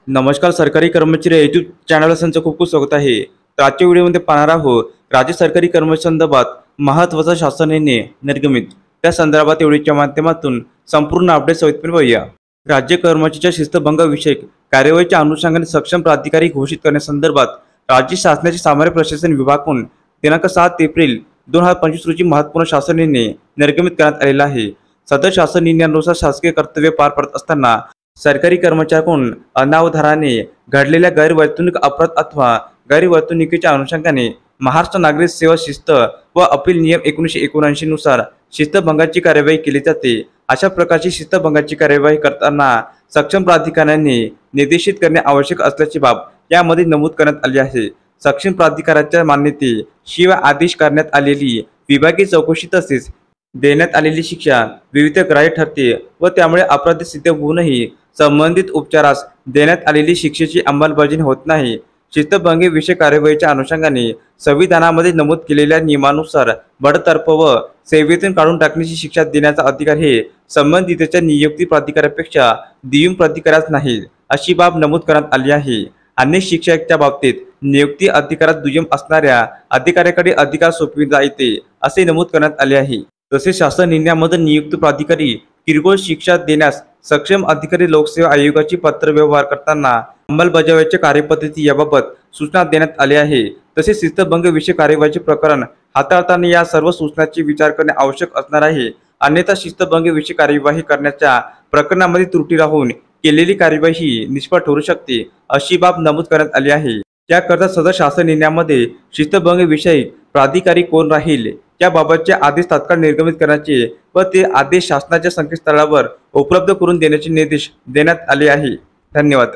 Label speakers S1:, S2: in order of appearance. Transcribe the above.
S1: नमस्कार. सरकारी कर्मचारी यूट्यूब चॅनलला तुमचं खूप खूप स्वागत आहे. तर आजच्या व्हिडिओमध्ये पाहणार आहोत राज्य सरकारी कर्मचाऱ्यांसंदर्भात महत्त्वाचा शासन निर्णय निर्गमित त्या संदर्भात व्हिडिओच्या माध्यमातून संपूर्ण अपडेट सविस्तर पाहूया. राज्य कर्मचाऱ्यांच्या शिस्तभंग विषयक कार्यवाहीच्या अनुषंगाने सक्षम प्राधिकारी घोषित करण्यासंदर्भात राज्य शासनाचे सामान्य प्रशासन विभागाकडून दिनांक 7 एप्रिल 2025 रोजी महत्त्वपूर्ण शासन निर्णय निर्गमित करण्यात आलेला आहे. सदर शासन निर्णयानुसार शासकीय कर्तव्य पार पडत असताना सरकारी कर्मचाऱ्यांकडून अनावधानाने घडलेल्या गैरवर्तणूक अपराध अथवा गैरवर्तणुकीच्या अनुषंगाने महाराष्ट्र नागरिक सेवा शिस्त व अपील नियम 1979 नुसार शिस्तभंगाची कार्यवाही केली जाते. अशा प्रकारची शिस्तभंगाची कार्यवाही करताना सक्षम प्राधिकाऱ्यांनी निर्देशित करणे आवश्यक असल्याची बाब यामध्ये नमूद करण्यात आली आहे. सक्षम प्राधिकाऱ्याच्या मान्यतेशिवाय आदेश करण्यात आलेली विभागीय चौकशी तसेच देण्यात आलेली शिक्षा विविध ग्राह्य ठरते व त्यामुळे अपराध सिद्ध होऊनही संबंधित उपचारास देण्यात आलेली शिक्षेची अंमलबजावणी होत नाही. शिस्तभंगी विषय कार्यवाहीच्या अनुषंगाने संविधानामध्ये नमूद केलेल्या नियमानुसार बडतर्फ व सेवेतून काढून टाकण्याची शिक्षा देण्याचा अधिकार हे संबंधितच्या नियुक्ती प्राधिकाऱ्यापेक्षा दुय्यम प्राधिकाऱ्यास नाही, अशी बाब नमूद करण्यात आली आहे. अन्य शिक्षकाच्या बाबतीत नियुक्ती अधिकारात दुय्यम असणाऱ्या अधिकाऱ्याकडे अधिकार सोपविता येते, असे नमूद करण्यात आले आहे. तसेच शासन निर्णयामध्ये नियुक्त प्राधिकारी किरकोळ शिक्षा देण्यास सक्षम अधिकारी लोकसेवा आयोगाची पत्रव्यवहार करताना अंमलबजावणीच्या कार्यपद्धती याबाबत सूचना देण्यात आल्या आहे. तसेच शिस्तभंग विषय कार्यवाहीचे प्रकरण हाताळताना या सर्व सूचनांचे विचार करणे आवश्यक असणार आहे. अन्यथा शिस्तभंग विषय कार्यवाही करण्याच्या प्रकरणामध्ये त्रुटी राहून केलेली कार्यवाही निष्फळ ठरू शकते, अशी बाब नमूद करण्यात आली आहे. त्याकरता सदर शासन निर्णयामध्ये शिस्तभंग विषयी प्राधिकारी कोण राहील याबाबतचे आदेश तात्काळ निर्गमित करण्याचे व ते आदेश शासनाच्या संकेतस्थळावर उपलब्ध करून देण्याचे निर्देश देण्यात आले आहे. धन्यवाद.